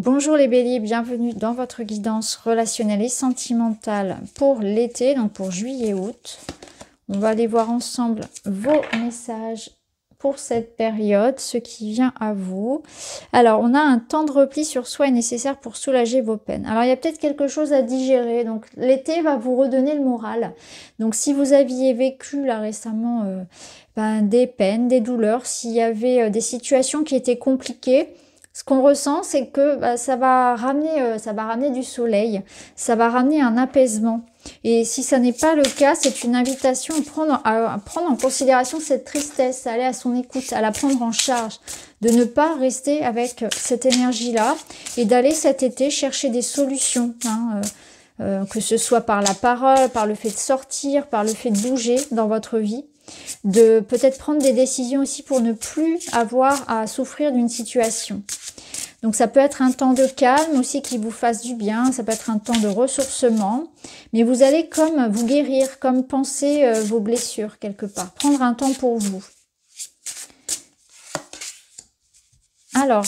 Bonjour les béliers, bienvenue dans votre guidance relationnelle et sentimentale pour l'été, donc pour juillet-août. On va aller voir ensemble vos messages pour cette période, ce qui vient à vous. Alors, on a un temps de repli sur soi est nécessaire pour soulager vos peines. Alors, il y a peut-être quelque chose à digérer, donc l'été va vous redonner le moral. Donc, si vous aviez vécu là récemment des peines, des douleurs, s'il y avait des situations qui étaient compliquées, ce qu'on ressent, c'est que ça va ramener du soleil, ça va ramener un apaisement. Et si ça n'est pas le cas, c'est une invitation à prendre en considération cette tristesse, à aller à son écoute, à la prendre en charge, de ne pas rester avec cette énergie-là et d'aller cet été chercher des solutions, que ce soit par la parole, par le fait de sortir, par le fait de bouger dans votre vie. De peut-être prendre des décisions aussi pour ne plus avoir à souffrir d'une situation. Donc ça peut être un temps de calme aussi qui vous fasse du bien, ça peut être un temps de ressourcement, mais vous allez comme vous guérir, comme penser vos blessures quelque part, prendre un temps pour vous. Alors,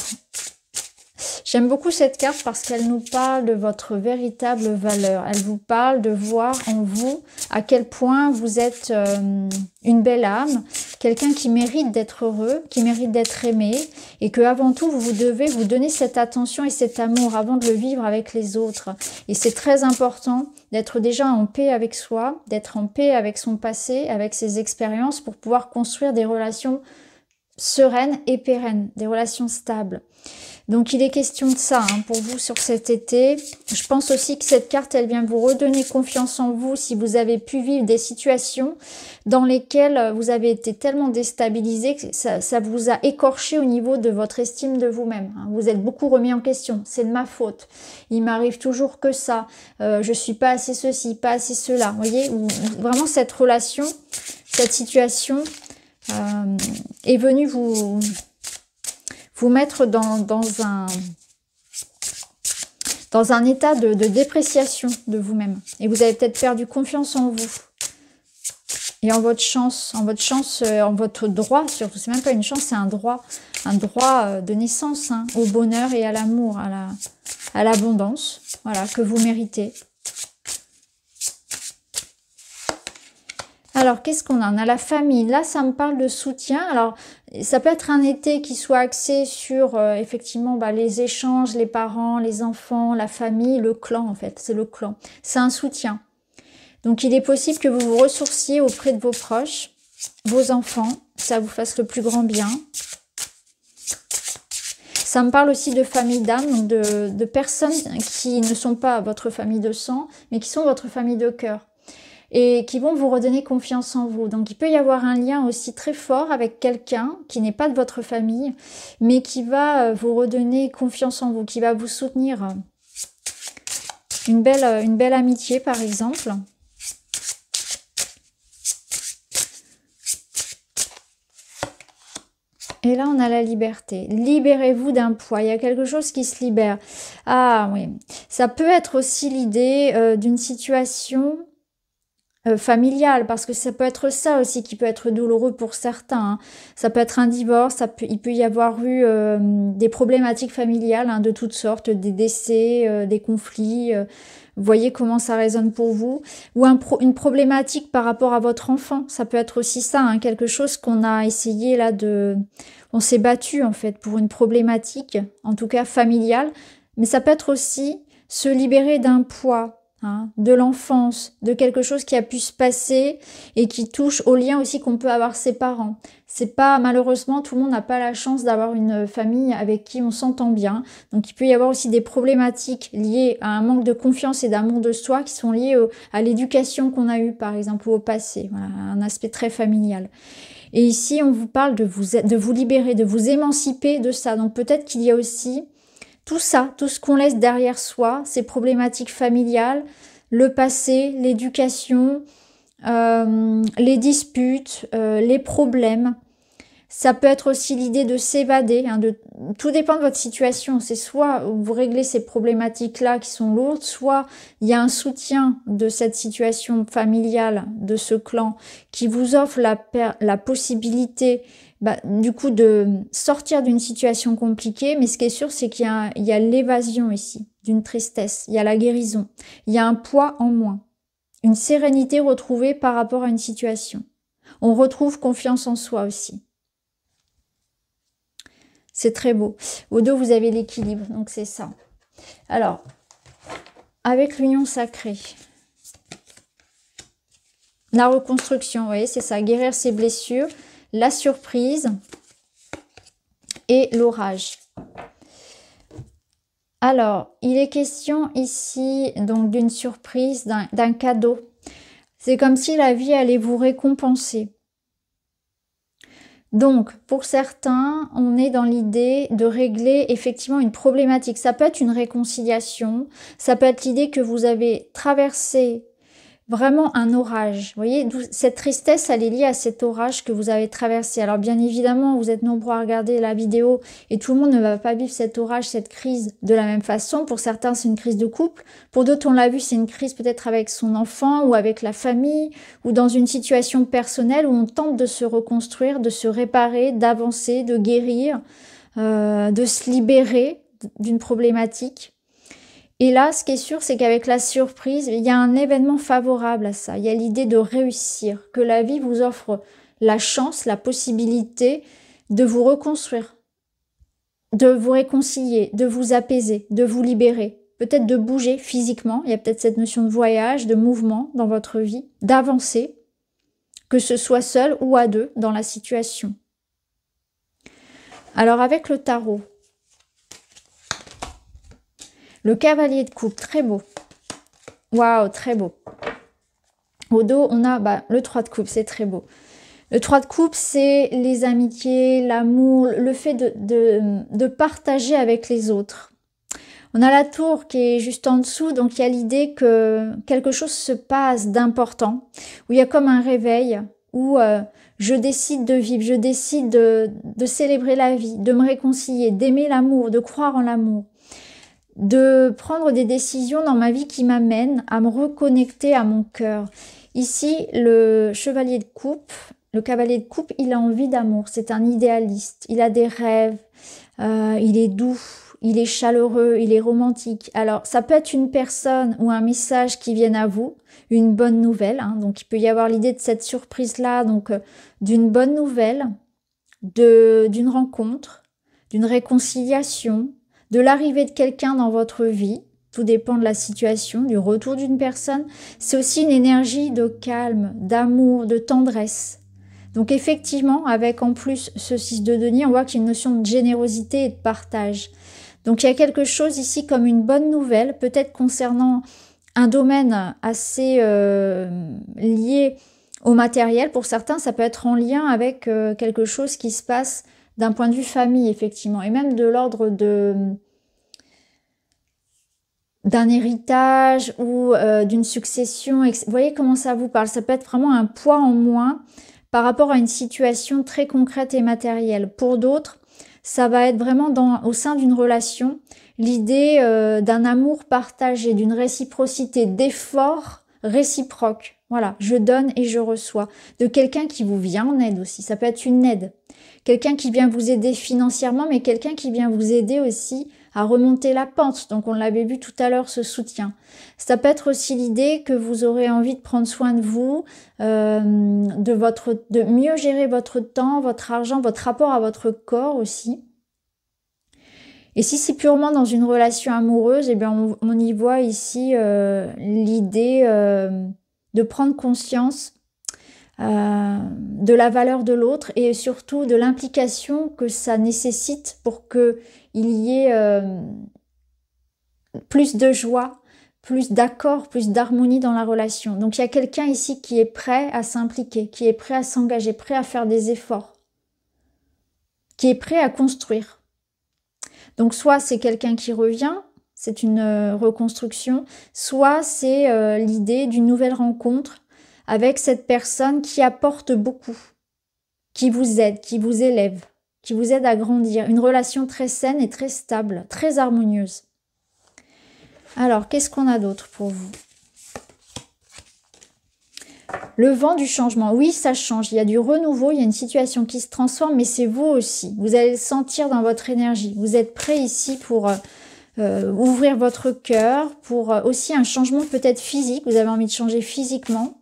j'aime beaucoup cette carte parce qu'elle nous parle de votre véritable valeur. Elle vous parle de voir en vous à quel point vous êtes une belle âme, quelqu'un qui mérite d'être heureux, qui mérite d'être aimé et que avant tout, vous devez vous donner cette attention et cet amour avant de le vivre avec les autres. Et c'est très important d'être déjà en paix avec soi, d'être en paix avec son passé, avec ses expériences pour pouvoir construire des relations sereines et pérennes, des relations stables. Donc il est question de ça pour vous sur cet été. Je pense aussi que cette carte, elle vient vous redonner confiance en vous si vous avez pu vivre des situations dans lesquelles vous avez été tellement déstabilisé que ça vous a écorché au niveau de votre estime de vous-même. Vous êtes beaucoup remis en question. C'est de ma faute. Il m'arrive toujours que ça. Je suis pas assez ceci, pas assez cela. Vous voyez, vraiment cette relation, cette situation est venue vous mettre dans un état de dépréciation de vous-même. Et vous avez peut-être perdu confiance en vous. Et en votre chance, en votre droit, surtout. C'est même pas une chance, c'est un droit de naissance, au bonheur et à l'amour, à l'abondance, voilà, que vous méritez. Alors, qu'est-ce qu'on a? On a la famille. Là, ça me parle de soutien. Alors, ça peut être un été qui soit axé sur, effectivement, les échanges, les parents, les enfants, la famille, le clan, en fait. C'est le clan. C'est un soutien. Donc, il est possible que vous vous ressourciez auprès de vos proches, vos enfants. Ça vous fasse le plus grand bien. Ça me parle aussi de famille d'âme, donc de personnes qui ne sont pas votre famille de sang, mais qui sont votre famille de cœur. Et qui vont vous redonner confiance en vous. Donc il peut y avoir un lien aussi très fort avec quelqu'un qui n'est pas de votre famille, mais qui va vous redonner confiance en vous, qui va vous soutenir. Une belle amitié par exemple. Et là, on a la liberté. Libérez-vous d'un poids. Il y a quelque chose qui se libère. Ah oui, ça peut être aussi l'idée d'une situation familiale, parce que ça peut être ça aussi qui peut être douloureux pour certains. Ça peut être un divorce, il peut y avoir eu des problématiques familiales de toutes sortes, des décès, des conflits. Vous voyez comment ça résonne pour vous. Ou une problématique par rapport à votre enfant. Ça peut être aussi ça, quelque chose qu'on a essayé là on s'est battu en fait pour une problématique, en tout cas familiale. Mais ça peut être aussi se libérer d'un poids. De l'enfance, de quelque chose qui a pu se passer et qui touche au lien aussi qu'on peut avoir ses parents. C'est pas, malheureusement, tout le monde n'a pas la chance d'avoir une famille avec qui on s'entend bien. Donc il peut y avoir aussi des problématiques liées à un manque de confiance et d'amour de soi qui sont liées à l'éducation qu'on a eue, par exemple, ou au passé. Voilà, un aspect très familial. Et ici, on vous parle de vous libérer, de vous émanciper de ça. Donc peut-être qu'il y a aussi tout ça, tout ce qu'on laisse derrière soi, ces problématiques familiales, le passé, l'éducation, les disputes, les problèmes. Ça peut être aussi l'idée de s'évader, hein, tout dépend de votre situation. C'est soit vous réglez ces problématiques-là qui sont lourdes, soit il y a un soutien de cette situation familiale, de ce clan, qui vous offre la possibilité, du coup, de sortir d'une situation compliquée. Mais ce qui est sûr, c'est qu'il y a l'évasion ici, d'une tristesse. Il y a la guérison. Il y a un poids en moins. Une sérénité retrouvée par rapport à une situation. On retrouve confiance en soi aussi. C'est très beau. Au dos, vous avez l'équilibre, donc c'est ça. Alors, avec l'union sacrée, la reconstruction, vous voyez, c'est ça, guérir ses blessures, la surprise et l'orage. Alors, il est question ici donc d'une surprise, d'un cadeau. C'est comme si la vie allait vous récompenser. Donc, pour certains, on est dans l'idée de régler effectivement une problématique. Ça peut être une réconciliation, ça peut être l'idée que vous avez traversé vraiment un orage. Vous voyez, cette tristesse, elle est liée à cet orage que vous avez traversé. Alors bien évidemment, vous êtes nombreux à regarder la vidéo et tout le monde ne va pas vivre cet orage, cette crise de la même façon. Pour certains, c'est une crise de couple. Pour d'autres, on l'a vu, c'est une crise peut-être avec son enfant ou avec la famille ou dans une situation personnelle où on tente de se reconstruire, de se réparer, d'avancer, de guérir, de se libérer d'une problématique. Et là, ce qui est sûr, c'est qu'avec la surprise, il y a un événement favorable à ça. Il y a l'idée de réussir, que la vie vous offre la chance, la possibilité de vous reconstruire, de vous réconcilier, de vous apaiser, de vous libérer. Peut-être de bouger physiquement. Il y a peut-être cette notion de voyage, de mouvement dans votre vie, d'avancer, que ce soit seul ou à deux dans la situation. Alors avec le tarot, le cavalier de coupe, très beau. Waouh, très beau. Au dos, on a le 3 de coupe, c'est très beau. Le 3 de coupe, c'est les amitiés, l'amour, le fait de partager avec les autres. On a la tour qui est juste en dessous, donc il y a l'idée que quelque chose se passe d'important, où il y a comme un réveil, où je décide de vivre, je décide de célébrer la vie, de me réconcilier, d'aimer l'amour, de croire en l'amour. De prendre des décisions dans ma vie qui m'amènent à me reconnecter à mon cœur. Ici, le chevalier de coupe, le cavalier de coupe, il a envie d'amour. C'est un idéaliste. Il a des rêves. Il est doux. Il est chaleureux. Il est romantique. Alors, ça peut être une personne ou un message qui vienne à vous. Une bonne nouvelle. Hein. Donc, il peut y avoir l'idée de cette surprise-là. Donc, d'une bonne nouvelle, d'une rencontre, d'une réconciliation, de l'arrivée de quelqu'un dans votre vie, tout dépend de la situation, du retour d'une personne. C'est aussi une énergie de calme, d'amour, de tendresse. Donc effectivement, avec en plus ce 6 de denier, on voit qu'il y a une notion de générosité et de partage. Donc il y a quelque chose ici comme une bonne nouvelle, peut-être concernant un domaine assez lié au matériel. Pour certains, ça peut être en lien avec quelque chose qui se passe d'un point de vue famille, effectivement, et même de l'ordre d'un héritage ou d'une succession. Vous voyez comment ça vous parle? Ça peut être vraiment un poids en moins par rapport à une situation très concrète et matérielle. Pour d'autres, ça va être vraiment au sein d'une relation, l'idée d'un amour partagé, d'une réciprocité, d'efforts réciproques. Voilà, je donne et je reçois. De quelqu'un qui vous vient en aide aussi. Ça peut être une aide. Quelqu'un qui vient vous aider financièrement, mais quelqu'un qui vient vous aider aussi à remonter la pente. Donc on l'avait vu tout à l'heure, ce soutien. Ça peut être aussi l'idée que vous aurez envie de prendre soin de vous, de mieux gérer votre temps, votre argent, votre rapport à votre corps aussi. Et si c'est purement dans une relation amoureuse, eh bien on y voit ici l'idée de prendre conscience de la valeur de l'autre et surtout de l'implication que ça nécessite pour qu'il y ait plus de joie, plus d'accord, plus d'harmonie dans la relation. Donc il y a quelqu'un ici qui est prêt à s'impliquer, qui est prêt à s'engager, prêt à faire des efforts, qui est prêt à construire. Donc soit c'est quelqu'un qui revient, c'est une reconstruction, soit c'est l'idée d'une nouvelle rencontre avec cette personne qui apporte beaucoup. qui vous aide, qui vous élève, qui vous aide à grandir. Une relation très saine et très stable, très harmonieuse. Alors, qu'est-ce qu'on a d'autre pour vous? Le vent du changement. Oui, ça change. Il y a du renouveau, il y a une situation qui se transforme, mais c'est vous aussi. Vous allez le sentir dans votre énergie. Vous êtes prêt ici pour ouvrir votre cœur, pour aussi un changement peut-être physique. Vous avez envie de changer physiquement.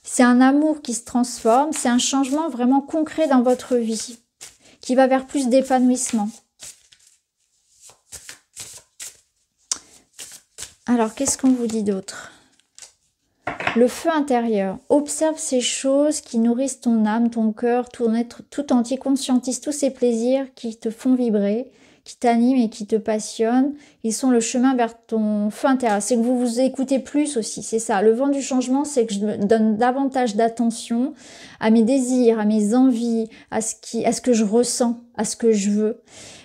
C'est un amour qui se transforme. C'est un changement vraiment concret dans votre vie, qui va vers plus d'épanouissement. Alors, qu'est-ce qu'on vous dit d'autre? Le feu intérieur. Observe ces choses qui nourrissent ton âme, ton cœur, ton être tout entier. Conscientise tous ces plaisirs qui te font vibrer, qui t'animent et qui te passionnent. Ils sont le chemin vers ton feu intérieur. C'est que vous vous écoutez plus aussi, c'est ça. Le vent du changement, c'est que je me donne davantage d'attention à mes désirs, à mes envies, à ce que je ressens, à ce que je veux.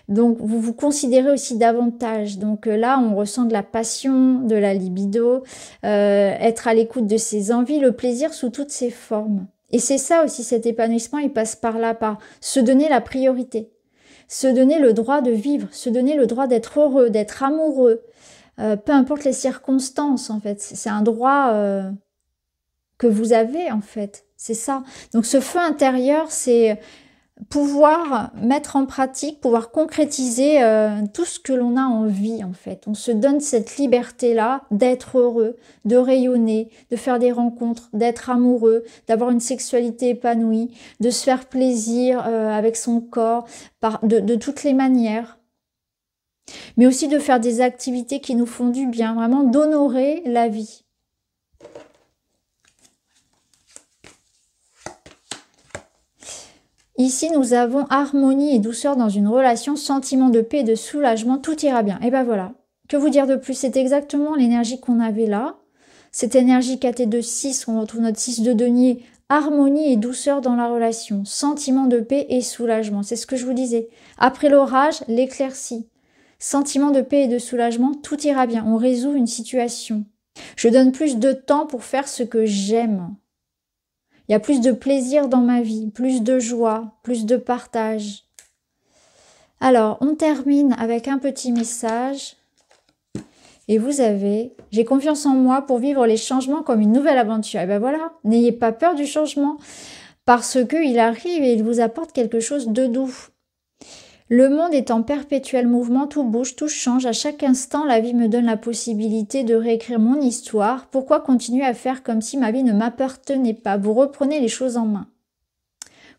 Donc, vous vous considérez aussi davantage. Donc là, on ressent de la passion, de la libido, être à l'écoute de ses envies, le plaisir sous toutes ses formes. Et c'est ça aussi, cet épanouissement, il passe par là, par se donner la priorité, se donner le droit de vivre, se donner le droit d'être heureux, d'être amoureux, peu importe les circonstances, en fait. C'est un droit que vous avez, en fait. C'est ça. Donc, ce feu intérieur, c'est pouvoir mettre en pratique, pouvoir concrétiser tout ce que l'on a envie en fait. On se donne cette liberté-là d'être heureux, de rayonner, de faire des rencontres, d'être amoureux, d'avoir une sexualité épanouie, de se faire plaisir avec son corps de toutes les manières. Mais aussi de faire des activités qui nous font du bien, vraiment d'honorer la vie. Ici, nous avons harmonie et douceur dans une relation, sentiment de paix et de soulagement, tout ira bien. Et ben voilà, que vous dire de plus? C'est exactement l'énergie qu'on avait là. Cette énergie KT2-6, on retrouve notre 6 de denier, harmonie et douceur dans la relation, sentiment de paix et soulagement. C'est ce que je vous disais. Après l'orage, l'éclaircie. Sentiment de paix et de soulagement, tout ira bien. On résout une situation. Je donne plus de temps pour faire ce que j'aime. Il y a plus de plaisir dans ma vie, plus de joie, plus de partage. Alors, on termine avec un petit message. Et vous avez, j'ai confiance en moi pour vivre les changements comme une nouvelle aventure. Et ben voilà, n'ayez pas peur du changement parce qu'il arrive et il vous apporte quelque chose de doux. Le monde est en perpétuel mouvement, tout bouge, tout change. À chaque instant, la vie me donne la possibilité de réécrire mon histoire. Pourquoi continuer à faire comme si ma vie ne m'appartenait pas? Vous reprenez les choses en main.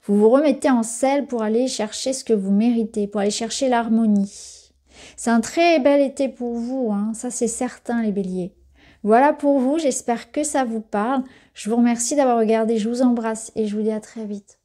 Vous vous remettez en selle pour aller chercher ce que vous méritez, pour aller chercher l'harmonie. C'est un très bel été pour vous, hein. Ça c'est certain les béliers. Voilà pour vous, j'espère que ça vous parle. Je vous remercie d'avoir regardé, je vous embrasse et je vous dis à très vite.